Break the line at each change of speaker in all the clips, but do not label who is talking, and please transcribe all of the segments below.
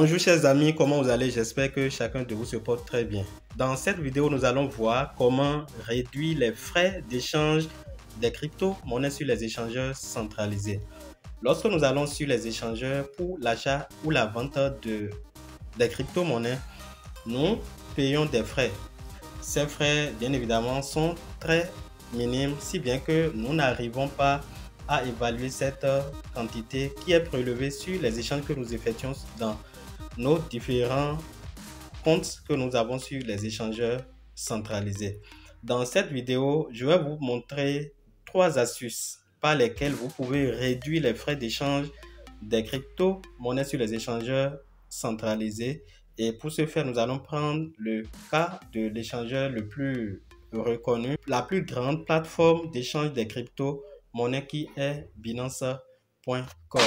Bonjour chers amis, comment vous allez? J'espère que chacun de vous se porte très bien. Dans cette vidéo, nous allons voir comment réduire les frais d'échange des crypto-monnaies sur les échangeurs centralisés. Lorsque nous allons sur les échangeurs pour l'achat ou la vente des crypto-monnaies, nous payons des frais. Ces frais, bien évidemment, sont très minimes, si bien que nous n'arrivons pas à évaluer cette quantité qui est prélevée sur les échanges que nous effectuons dans nos différents comptes que nous avons sur les échangeurs centralisés. Dans cette vidéo, je vais vous montrer 3 astuces par lesquelles vous pouvez réduire les frais d'échange des crypto-monnaies sur les échangeurs centralisés. Et pour ce faire, nous allons prendre le cas de l'échangeur le plus reconnu, la plus grande plateforme d'échange des crypto-monnaies qui est Binance.com.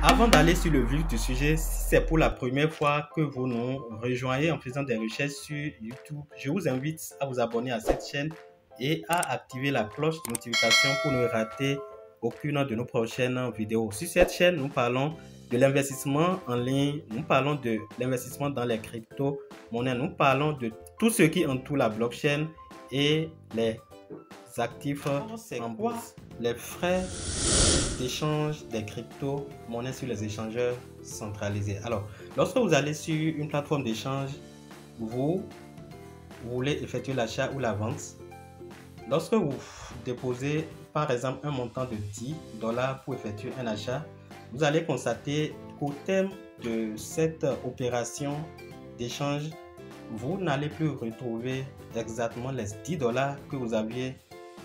Avant d'aller sur le vif du sujet, si c'est pour la première fois que vous nous rejoignez en faisant des recherches sur YouTube, je vous invite à vous abonner à cette chaîne et à activer la cloche de notification pour ne rater aucune de nos prochaines vidéos. Sur cette chaîne, nous parlons de l'investissement en ligne, nous parlons de l'investissement dans les crypto-monnaies, nous parlons de tout ce qui entoure la blockchain et les actifs en bourse. Les frais d'échange des crypto-monnaies sur les échangeurs centralisés. Alors, lorsque vous allez sur une plateforme d'échange, vous voulez effectuer l'achat ou la vente. Lorsque vous déposez par exemple un montant de $10 pour effectuer un achat, vous allez constater qu'au terme de cette opération d'échange, vous n'allez plus retrouver exactement les $10 que vous aviez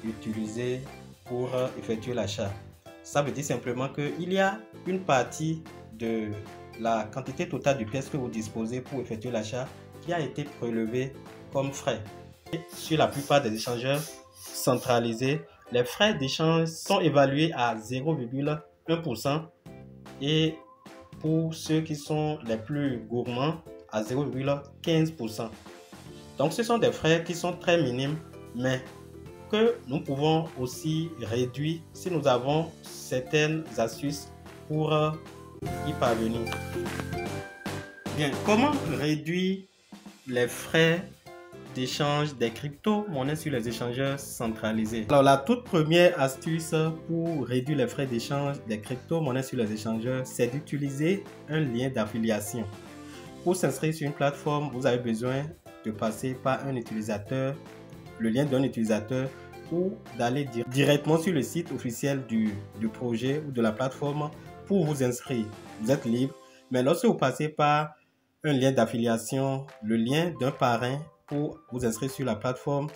utilisés pour effectuer l'achat. Ça veut dire simplement qu'il y a une partie de la quantité totale de pièces que vous disposez pour effectuer l'achat qui a été prélevée comme frais. Et sur la plupart des échangeurs centralisés, les frais d'échange sont évalués à 0,1% et pour ceux qui sont les plus gourmands à 0,15%. Donc ce sont des frais qui sont très minimes, mais que nous pouvons aussi réduire si nous avons certaines astuces pour y parvenir. Bien, comment réduire les frais d'échange des crypto-monnaies sur les échangeurs centralisés? Alors, la toute première astuce pour réduire les frais d'échange des crypto-monnaies sur les échangeurs, c'est d'utiliser un lien d'affiliation. Pour s'inscrire sur une plateforme, vous avez besoin de passer par un utilisateur, le lien d'un utilisateur, ou d'aller directement sur le site officiel du projet ou de la plateforme pour vous inscrire. Vous êtes libre, mais lorsque vous passez par un lien d'affiliation, le lien d'un parrain pour vous inscrire sur la plateforme,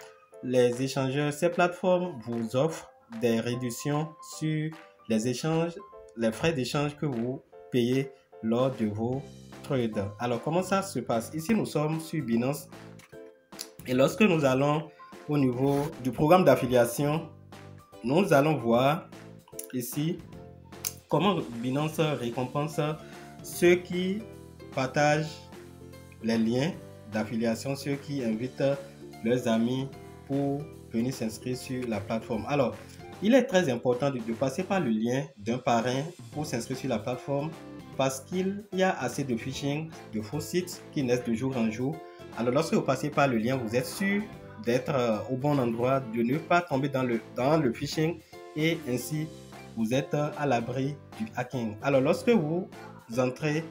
les échangeurs, ces plateformes vous offrent des réductions sur les échanges, les frais d'échange que vous payez lors de vos trades. Alors, comment ça se passe? Ici, nous sommes sur Binance et lorsque nous allons au niveau du programme d'affiliation, nous allons voir ici comment Binance récompense ceux qui partagent les liens d'affiliation, ceux qui invitent leurs amis pour venir s'inscrire sur la plateforme. Alors, il est très important de passer par le lien d'un parrain pour s'inscrire sur la plateforme parce qu'il y a assez de phishing, de faux sites qui naissent de jour en jour. Alors, lorsque vous passez par le lien, vous êtes sûr d'être au bon endroit, de ne pas tomber dans le phishing et ainsi vous êtes à l'abri du hacking. Alors lorsque vous entrez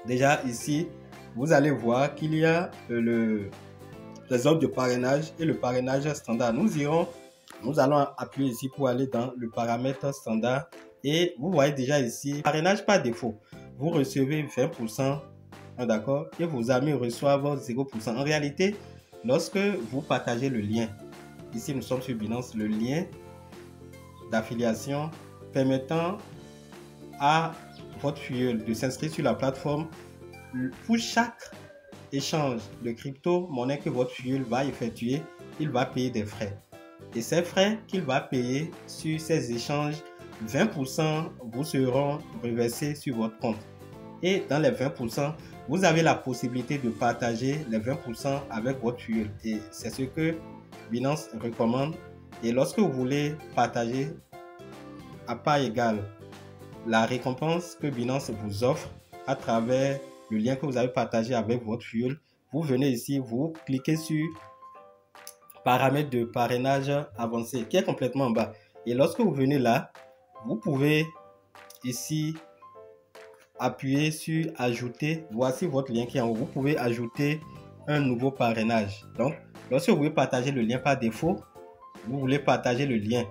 déjà ici, vous allez voir qu'il y a les offres de parrainage et le parrainage standard. Nous allons appuyer ici pour aller dans le paramètre standard et vous voyez déjà ici, parrainage par défaut. Vous recevez 20%, d'accord, et vos amis reçoivent 0%. En réalité, lorsque vous partagez le lien, ici nous sommes sur Binance, le lien d'affiliation permettant à votre filleul de s'inscrire sur la plateforme, pour chaque échange de crypto-monnaie que votre filleul va effectuer, il va payer des frais. Et ces frais qu'il va payer sur ces échanges, 20% vous seront reversés sur votre compte. Et dans les 20%, vous avez la possibilité de partager les 20% avec votre filleul. Et c'est ce que Binance recommande. Et lorsque vous voulez partager à part égale la récompense que Binance vous offre à travers le lien que vous avez partagé avec votre fuel. Vous venez ici, vous cliquez sur paramètres de parrainage avancé qui est complètement en bas. Et lorsque vous venez là, vous pouvez ici appuyer sur ajouter. Voici votre lien qui est en haut. Vous pouvez ajouter un nouveau parrainage. Donc, lorsque vous voulez partager le lien par défaut, vous voulez partager le lien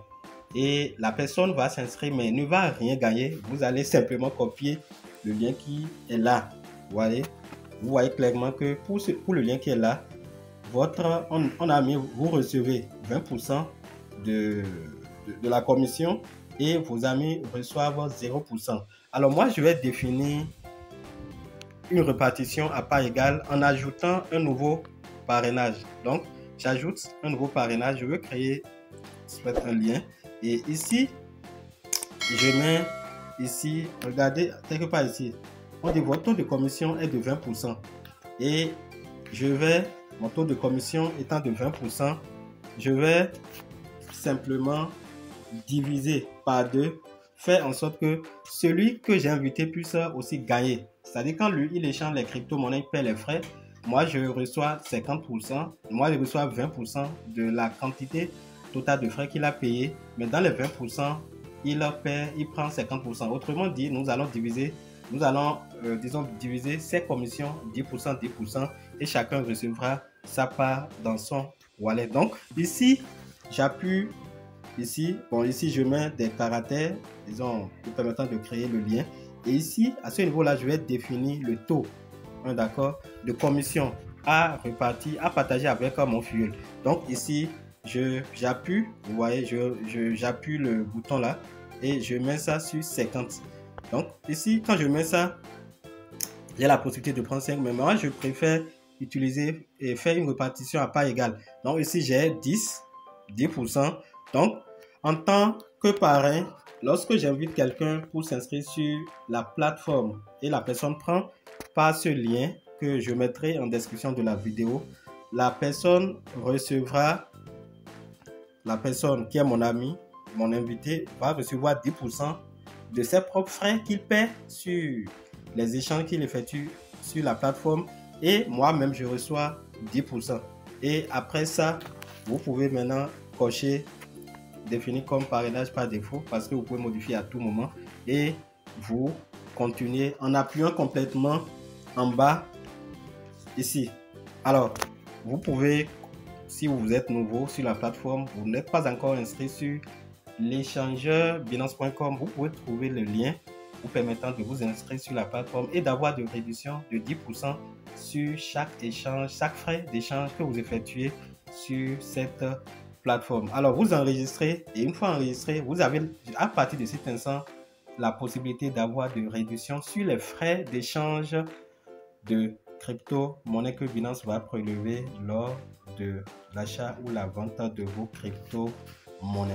et la personne va s'inscrire mais ne va rien gagner. Vous allez simplement copier le lien qui est là. Vous voyez clairement que pour le lien qui est là, on a mis, vous recevez 20% de la commission et vos amis reçoivent 0%. Alors moi, je vais définir une répartition à part égale en ajoutant un nouveau parrainage. Donc, j'ajoute un nouveau parrainage. Je veux créer un lien. Et ici, je mets ici, regardez, quelque part ici, on dit votre taux de commission est de 20%. Et mon taux de commission étant de 20%, je vais simplement diviser par 2, faire en sorte que celui que j'ai invité puisse aussi gagner. C'est-à-dire quand lui, il échange les crypto-monnaies, il paie les frais, moi je reçois 50%, moi je reçois 20% de la quantité totale de frais qu'il a payé, mais dans les 20%, il prend 50%. Autrement dit, nous allons diviser ses commissions 10%, 10% et chacun recevra sa part dans son wallet. Donc ici, j'appuie ici, ici je mets des caractères, disons, permettant de créer le lien. Et ici, à ce niveau-là, je vais définir le taux, d'accord, de commission à repartir, à partager avec mon fuel. Donc ici, j'appuie, vous voyez, j'appuie le bouton là et je mets ça sur 50. Donc ici, quand je mets ça, j'ai la possibilité de prendre 5, mais moi je préfère utiliser et faire une répartition à part égale. Donc ici, j'ai 10%. Donc, en tant que parrain, lorsque j'invite quelqu'un pour s'inscrire sur la plateforme et la personne prend par ce lien que je mettrai en description de la vidéo, la personne qui est mon ami, mon invité, va recevoir 10% de ses propres frais qu'il paie sur les échanges qu'il effectue sur la plateforme et moi-même je reçois 10%. Et après ça, vous pouvez maintenant cocher définir comme parrainage par défaut parce que vous pouvez modifier à tout moment et vous continuez en appuyant complètement en bas ici. Alors, vous pouvez, si vous êtes nouveau sur la plateforme, vous n'êtes pas encore inscrit sur l'échangeur binance.com, vous pouvez trouver le lien vous permettant de vous inscrire sur la plateforme et d'avoir de réduction de 10% sur chaque échange, chaque frais d'échange que vous effectuez sur cette plateforme. Alors, vous enregistrez et une fois enregistré, vous avez à partir de cet instant la possibilité d'avoir de réduction sur les frais d'échange de crypto-monnaies que Binance va prélever lors de l'achat ou la vente de vos crypto-monnaies.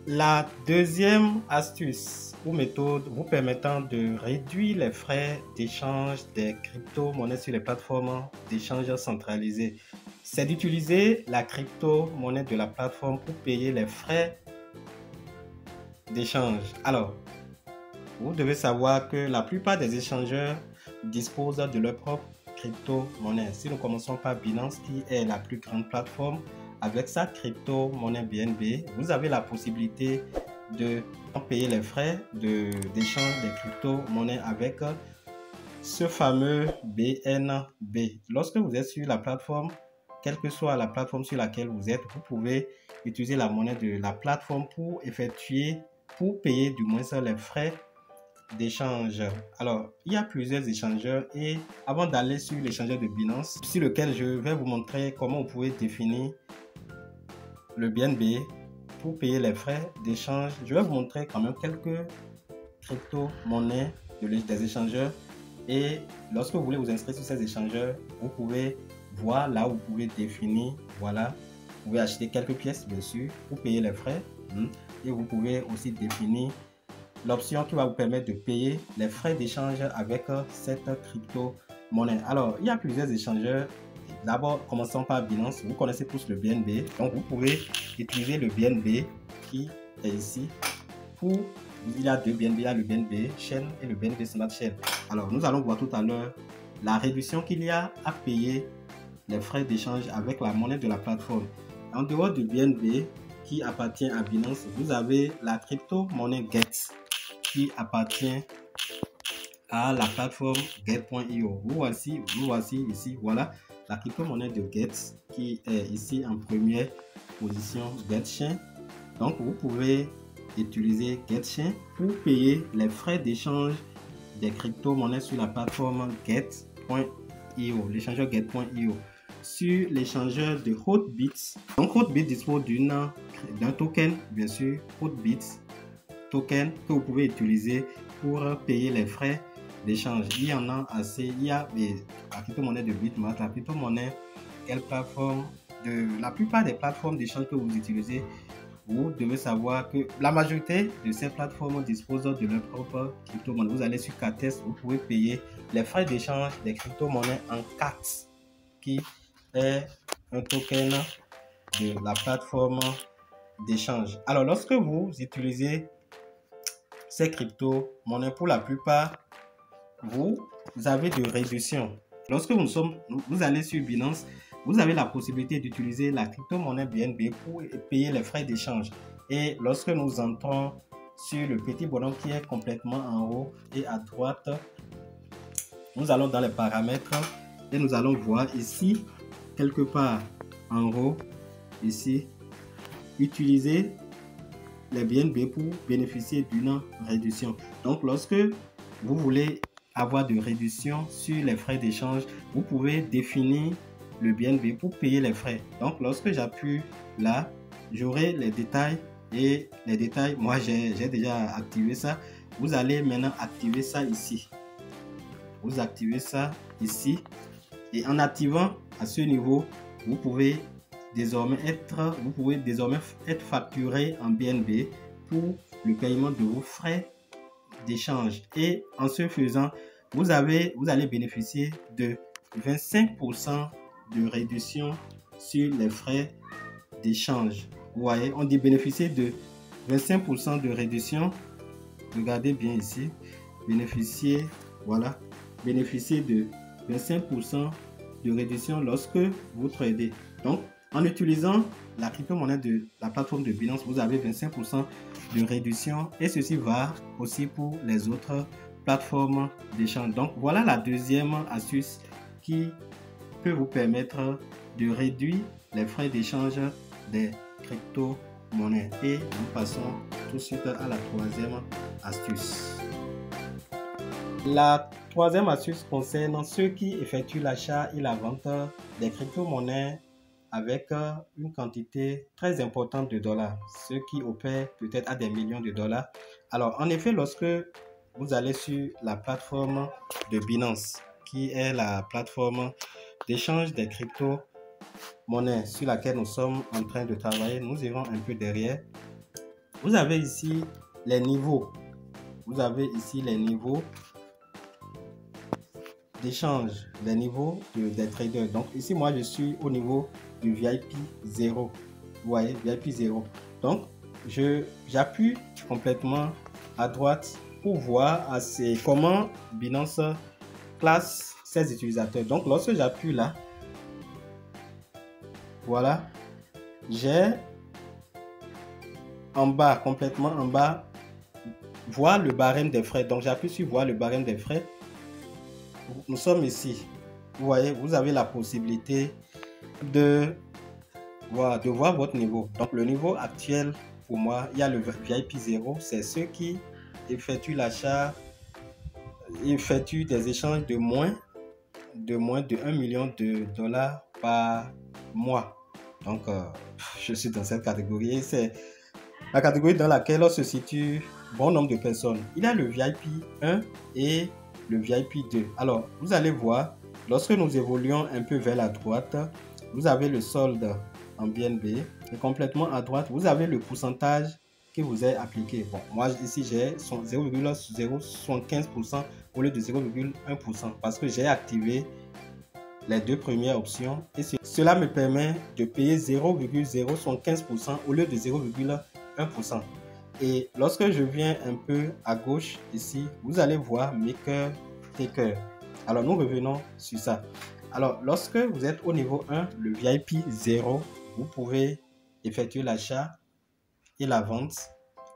La deuxième astuce ou méthode vous permettant de réduire les frais d'échange des crypto-monnaies sur les plateformes d'échange centralisées, c'est d'utiliser la crypto-monnaie de la plateforme pour payer les frais d'échange. Alors, vous devez savoir que la plupart des échangeurs disposent de leur propre crypto-monnaie. Si nous commençons par Binance, qui est la plus grande plateforme, avec sa crypto-monnaie BNB, vous avez la possibilité de payer les frais d'échange des crypto-monnaies avec ce fameux BNB. Lorsque vous êtes sur la plateforme, quelle que soit la plateforme sur laquelle vous êtes, vous pouvez utiliser la monnaie de la plateforme pour payer du moins les frais d'échange. Alors, il y a plusieurs échangeurs et avant d'aller sur l'échangeur de Binance, sur lequel je vais vous montrer comment vous pouvez définir le BNB pour payer les frais d'échange, je vais vous montrer quand même quelques crypto-monnaies des échangeurs et lorsque vous voulez vous inscrire sur ces échangeurs, vous pouvez voir là où vous pouvez définir, voilà, vous pouvez acheter quelques pièces bien sûr pour payer les frais et vous pouvez aussi définir l'option qui va vous permettre de payer les frais d'échange avec cette crypto-monnaie. Alors, il y a plusieurs échangeurs. D'abord, commençons par Binance. Vous connaissez tous le BNB. Donc, vous pouvez utiliser le BNB qui est ici. Il y a deux BNB, il y a le BNB Chain et le BNB Smart Chain. Alors, nous allons voir tout à l'heure la réduction qu'il y a à payer les frais d'échange avec la monnaie de la plateforme. En dehors du BNB qui appartient à Binance, vous avez la crypto-monnaie Get qui appartient à la plateforme Get.io. Vous voici ici, voilà la crypto-monnaie de Get qui est ici en première position, GetChain. Donc, vous pouvez utiliser GetChain pour payer les frais d'échange des crypto-monnaies sur la plateforme Get.io, l'échangeur Get.io. Sur l'échangeur de Hotbit. Donc, Hotbit dispose d'un token, bien sûr, Hotbit token que vous pouvez utiliser pour payer les frais d'échange. Il y en a assez. Il y a la crypto-monnaie de Bitmask, la crypto-monnaie, quelle plateforme la plupart des plateformes d'échange que vous utilisez, vous devez savoir que la majorité de ces plateformes disposent de leur propre crypto-monnaie. Vous allez sur Kates, vous pouvez payer les frais d'échange des crypto-monnaies en CAT, qui est un token de la plateforme d'échange. Alors, lorsque vous utilisez ces crypto-monnaies, pour la plupart, vous avez de réduction. Lorsque vous allez sur Binance, vous avez la possibilité d'utiliser la crypto-monnaie BNB pour payer les frais d'échange. Et lorsque nous entrons sur le petit bonhomme qui est complètement en haut et à droite, nous allons dans les paramètres et nous allons voir ici, quelque part en haut, ici, utiliser les BNB pour bénéficier d'une réduction. Donc, lorsque vous voulez avoir de réduction sur les frais d'échange, vous pouvez définir le BNB pour payer les frais. Donc, lorsque j'appuie là, j'aurai les détails et les détails, moi j'ai déjà activé ça. Vous allez maintenant activer ça ici. Vous activez ça ici et en activant à ce niveau, vous pouvez désormais être facturé en BNB pour le paiement de vos frais d'échange. Et en ce faisant, vous allez bénéficier de 25% de réduction sur les frais d'échange. Vous voyez, on dit bénéficier de 25% de réduction. Regardez bien ici. Bénéficier de 25% de réduction lorsque vous tradez. Donc, en utilisant la crypto-monnaie de la plateforme de Binance, vous avez 25% de réduction et ceci va aussi pour les autres plateformes d'échange. Donc, voilà la deuxième astuce qui peut vous permettre de réduire les frais d'échange des crypto-monnaies. Et nous passons tout de suite à la troisième astuce. La troisième astuce concerne ceux qui effectuent l'achat et la vente des crypto-monnaies avec une quantité très importante de dollars, ceux qui opèrent peut-être à des millions de dollars. Alors, en effet, lorsque vous allez sur la plateforme de Binance, qui est la plateforme d'échange des crypto-monnaies sur laquelle nous sommes en train de travailler, nous irons un peu derrière. Vous avez ici les niveaux. Vous avez ici les niveaux d'échange, les niveaux des traders. Donc ici, moi, je suis au niveau du VIP 0. Vous voyez, VIP 0. Donc, j'appuie complètement à droite pour voir comment Binance classe ses utilisateurs. Donc, lorsque j'appuie là, voilà, j'ai en bas, complètement en bas, voir le barème des frais. Donc, j'appuie sur voir le barème des frais. Nous sommes ici. Vous voyez, vous avez la possibilité de voir votre niveau. Donc, le niveau actuel, pour moi, il y a le VIP 0. C'est ceux qui effectuent l'achat, effectuent des échanges de moins de 1 million de dollars par mois. Donc, je suis dans cette catégorie. C'est la catégorie dans laquelle se situe bon nombre de personnes. Il y a le VIP 1 et le VIP 2. Alors, vous allez voir, lorsque nous évoluons un peu vers la droite, vous avez le solde en BNB et complètement à droite, vous avez le pourcentage qui vous est appliqué. Bon, moi ici, j'ai 0,075% au lieu de 0,1% parce que j'ai activé les deux premières options et cela me permet de payer 0,075% au lieu de 0,1%. 1%. Et lorsque je viens un peu à gauche ici, vous allez voir Maker Taker. Alors nous revenons sur ça. Alors lorsque vous êtes au niveau 1, le VIP 0, vous pouvez effectuer l'achat et la vente,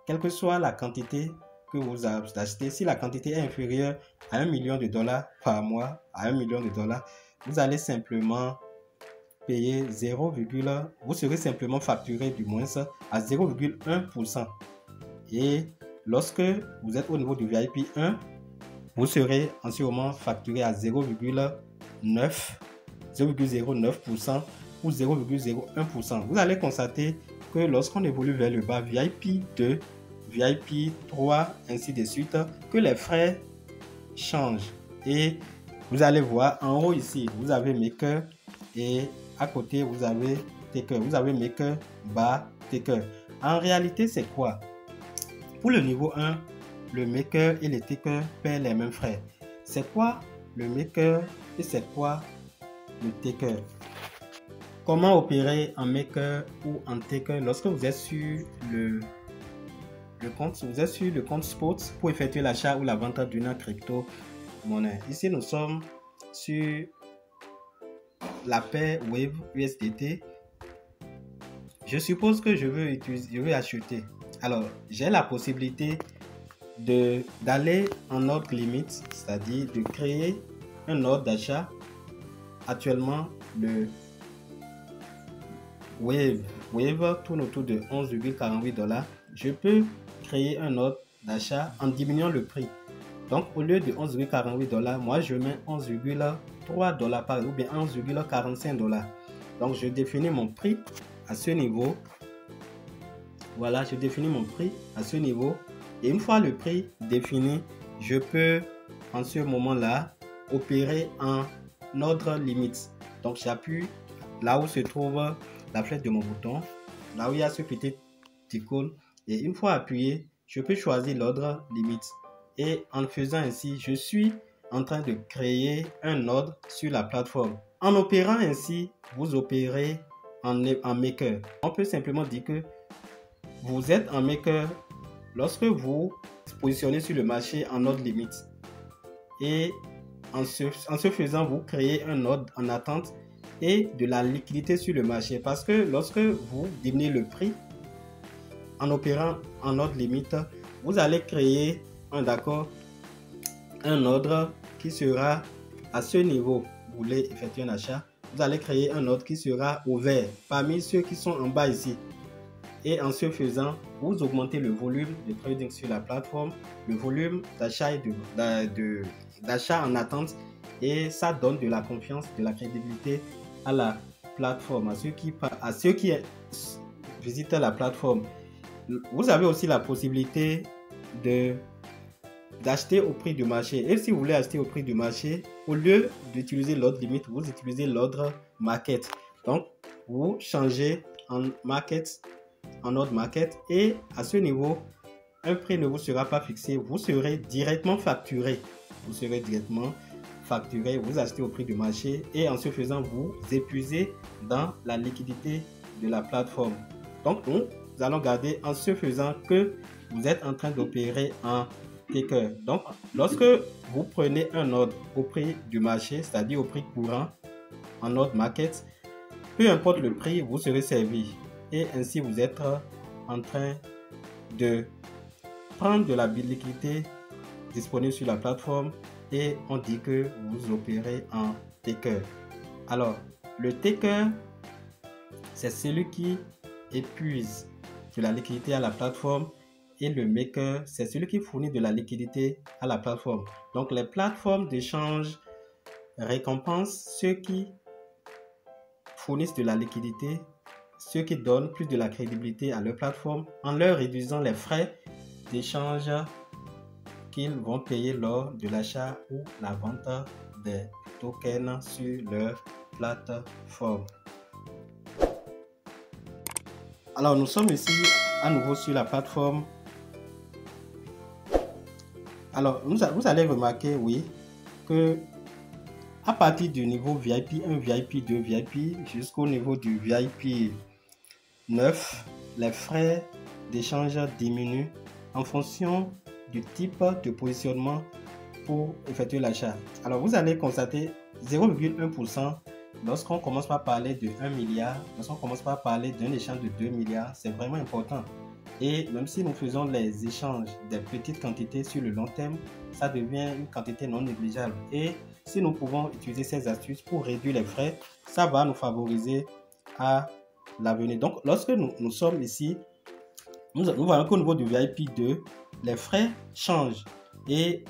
quelle que soit la quantité que vous achetez. Si la quantité est inférieure à $1 million par mois, à $1 million, vous allez simplement payer 0, vous serez simplement facturé du moins à 0,1%. Et lorsque vous êtes au niveau du VIP 1, vous serez en ce moment facturé à 0,09% ou 0,01%. Vous allez constater que lorsqu'on évolue vers le bas, VIP 2, VIP 3, ainsi de suite, que les frais changent. Et vous allez voir en haut ici, vous avez Maker et à côté, vous avez Taker. Vous avez Maker, bas, Taker. En réalité, c'est quoi? Pour le niveau 1, le Maker et le Taker paient les mêmes frais. C'est quoi le Maker et c'est quoi le Taker? Comment opérer en Maker ou en Taker lorsque vous êtes sur le compte, vous êtes sur le compte Spot pour effectuer l'achat ou la vente d'une crypto-monnaie. Ici, nous sommes sur la paire Wave USDT. Je suppose que je veux acheter. Alors, j'ai la possibilité d'aller en ordre limite, c'est-à-dire de créer un ordre d'achat. Actuellement, le Wave tourne autour de 11,48 $. Je peux créer un ordre d'achat en diminuant le prix. Donc, au lieu de 11,48 $, moi, je mets 11,3 $ par ou bien 11,45 $. Donc, je définis mon prix à ce niveau. Voilà, je définis mon prix à ce niveau. Et une fois le prix défini, je peux, en ce moment-là, opérer en ordre limite. Donc, j'appuie là où se trouve la flèche de mon bouton, là où il y a ce petit icône. Et une fois appuyé, je peux choisir l'ordre limite. Et en faisant ainsi, je suis en train de créer un ordre sur la plateforme. En opérant ainsi, vous opérez en Maker. On peut simplement dire que vous êtes en Maker lorsque vous positionnez sur le marché en ordre limite. Et en ce faisant, vous créez un ordre en attente et de la liquidité sur le marché. Parce que lorsque vous diminuez le prix en opérant en ordre limite, vous allez créer un ordre qui sera à ce niveau. Vous voulez effectuer un achat, vous allez créer un ordre qui sera ouvert parmi ceux qui sont en bas ici. Et en ce faisant, vous augmentez le volume de trading sur la plateforme, le volume d'achat et d'achat en attente, et ça donne de la confiance, de la crédibilité à la plateforme, à ceux qui visitent la plateforme. Vous avez aussi la possibilité d'acheter au prix du marché. Et si vous voulez acheter au prix du marché, au lieu d'utiliser l'ordre limite, vous utilisez l'ordre market. Donc, vous changez en ordre market, et à ce niveau, un prix ne vous sera pas fixé. Vous serez directement facturé. Vous achetez au prix du marché et en ce faisant, vous épuisez dans la liquidité de la plateforme. Donc, nous allons garder en ce faisant que vous êtes en train d'opérer en Taker. Donc, lorsque vous prenez un ordre au prix du marché, c'est-à-dire au prix courant, en ordre market, peu importe le prix, vous serez servi. Et ainsi, vous êtes en train de prendre de la liquidité disponible sur la plateforme et on dit que vous opérez en Taker. Alors, le Taker, c'est celui qui épuise de la liquidité à la plateforme, et le Maker, c'est celui qui fournit de la liquidité à la plateforme. Donc, les plateformes d'échange récompensent ceux qui fournissent de la liquidité, ceux qui donnent plus de la crédibilité à leur plateforme en leur réduisant les frais d'échange qu'ils vont payer lors de l'achat ou la vente des tokens sur leur plateforme. Alors, nous sommes ici à nouveau sur la plateforme. Alors, vous allez remarquer, oui, que à partir du niveau VIP 1, VIP 2, VIP jusqu'au niveau du VIP 9, les frais d'échange diminue en fonction du type de positionnement pour effectuer l'achat. Alors vous allez constater 0,1% lorsqu'on commence par parler de 1 milliard, lorsqu'on commence par parler d'un échange de 2 milliards, c'est vraiment important. Et même si nous faisons les échanges des petites quantités sur le long terme, ça devient une quantité non négligeable. Et si nous pouvons utiliser ces astuces pour réduire les frais, ça va nous favoriser à l'avenir. Donc lorsque nous sommes ici, nous voyons qu'au niveau du VIP 2, les frais changent. Et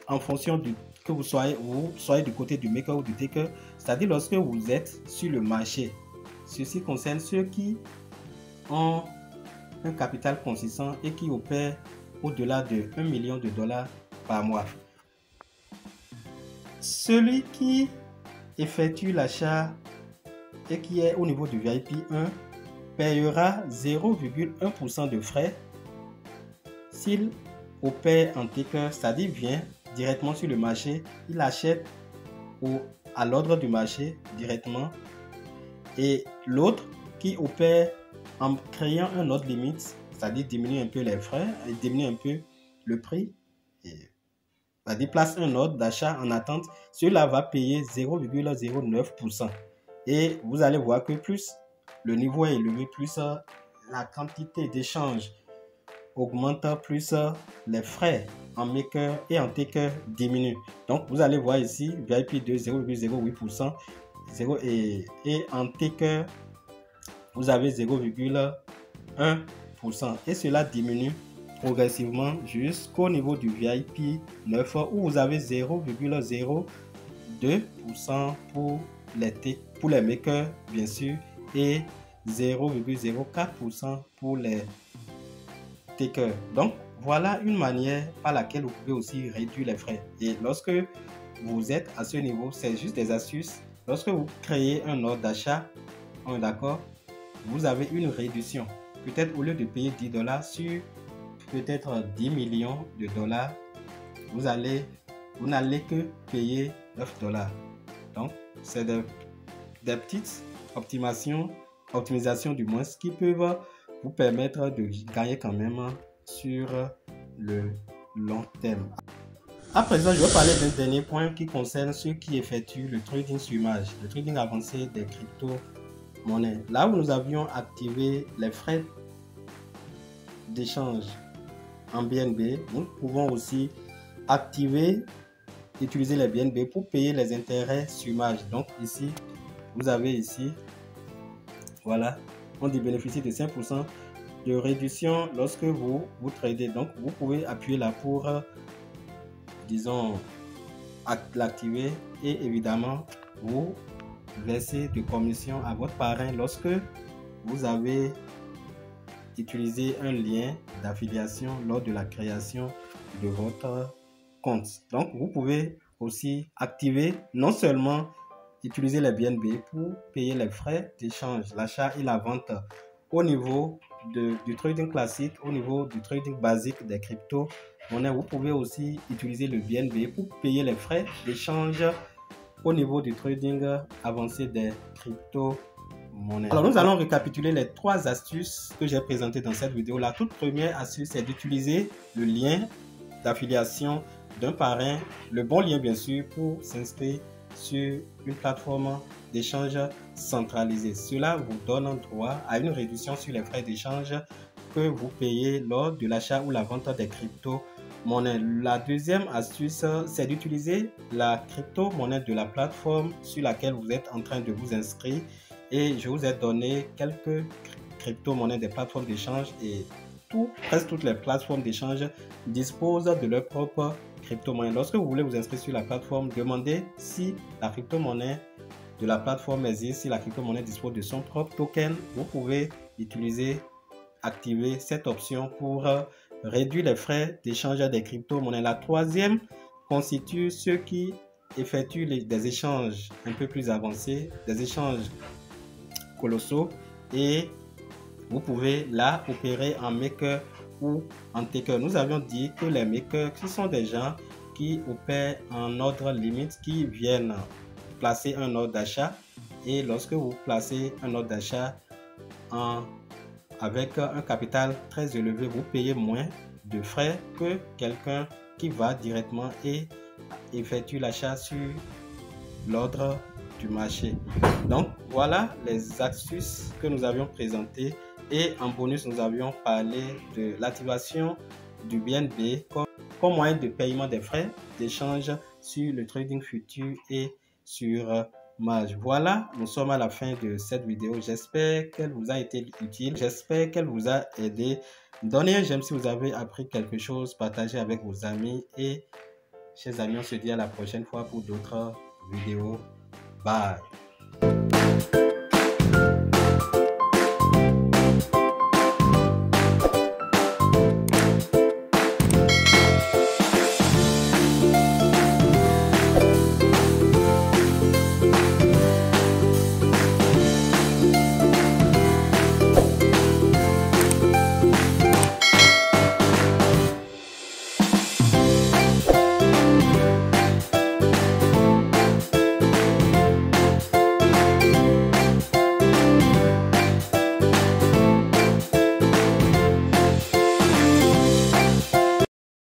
en fonction que vous soyez du côté du maker ou du taker, c'est-à-dire lorsque vous êtes sur le marché. Ceci concerne ceux qui ont un capital consistant et qui opèrent au-delà de 1 million de dollars par mois. Celui qui effectue l'achat et qui est au niveau du VIP 1 payera 0,1% de frais s'il opère en taker, c'est-à-dire vient directement sur le marché, il achète à l'ordre du marché directement, et l'autre qui opère en créant un ordre limite, c'est-à-dire diminuer un peu les frais et diminuer un peu le prix, c'est-à-dire place un ordre d'achat en attente, cela va payer 0,09%. Et vous allez voir que plus le niveau est élevé, plus la quantité d'échange augmente, plus les frais en maker et en taker diminuent. Donc vous allez voir ici VIP 2 0,08%, et en taker vous avez 0,1%, et cela diminue progressivement jusqu'au niveau du VIP 9 où vous avez 0,02% pour les makers bien sûr, et 0,04% pour les takers. Donc voilà une manière par laquelle vous pouvez aussi réduire les frais. Et lorsque vous êtes à ce niveau, c'est juste des astuces. Lorsque vous créez un ordre d'achat, on est d'accord, vous avez une réduction. Peut-être au lieu de payer 10 dollars sur peut-être 10 millions de dollars, vous n'allez que payer 9 dollars. Donc c'est des petites optimisations du moins, qui peuvent vous permettre de gagner quand même sur le long terme. À présent, je vais parler d'un dernier point qui concerne ceux qui effectuent le trading sur image, le trading avancé des crypto-monnaies. Là où nous avions activé les frais d'échange en BNB, nous pouvons aussi utiliser les BNB pour payer les intérêts sur image. Donc ici, vous avez ici, voilà, on dit bénéficier de 5% de réduction lorsque vous tradez. Donc vous pouvez appuyer là pour disons l'activer, et évidemment vous versez de commission à votre parrain lorsque vous avez utilisé un lien d'affiliation lors de la création de votre compte. Donc vous pouvez aussi activer, non seulement utiliser les BNB pour payer les frais d'échange, l'achat et la vente au niveau du trading classique, au niveau du trading basique des crypto-monnaies. Vous pouvez aussi utiliser le BNB pour payer les frais d'échange au niveau du trading avancé des crypto-monnaies. Alors nous allons récapituler les 3 astuces que j'ai présentées dans cette vidéo. La toute première astuce, c'est d'utiliser le lien d'affiliation d'un parrain, le bon lien bien sûr, pour s'inscrire sur une plateforme d'échange centralisée. Cela vous donne droit à une réduction sur les frais d'échange que vous payez lors de l'achat ou la vente des crypto-monnaies. La deuxième astuce, c'est d'utiliser la crypto-monnaie de la plateforme sur laquelle vous êtes en train de vous inscrire. Et je vous ai donné quelques crypto-monnaies des plateformes d'échange, et presque toutes les plateformes d'échange disposent de leur propre crypto-monnaie. Lorsque vous voulez vous inscrire sur la plateforme, demandez si la crypto-monnaie de la plateforme existe, si la crypto-monnaie dispose de son propre token. Vous pouvez activer cette option pour réduire les frais d'échange des crypto-monnaies. La troisième constitue ceux qui effectuent des échanges un peu plus avancés, des échanges colossaux, et vous pouvez là opérer en maker ou en taker. Nous avions dit que les makers, ce sont des gens qui opèrent en ordre limite, qui viennent placer un ordre d'achat, et lorsque vous placez un ordre d'achat en avec un capital très élevé, vous payez moins de frais que quelqu'un qui va directement et effectue l'achat sur l'ordre du marché. Donc voilà les astuces que nous avions présentées, et en bonus nous avions parlé de l'activation du BNB comme moyen de paiement des frais d'échange sur le trading futur et sur Maj. Voilà, nous sommes à la fin de cette vidéo. J'espère qu'elle vous a été utile, j'espère qu'elle vous a aidé. Donnez un j'aime si vous avez appris quelque chose, partagez avec vos amis, et chers amis, on se dit à la prochaine fois pour d'autres vidéos. Bye.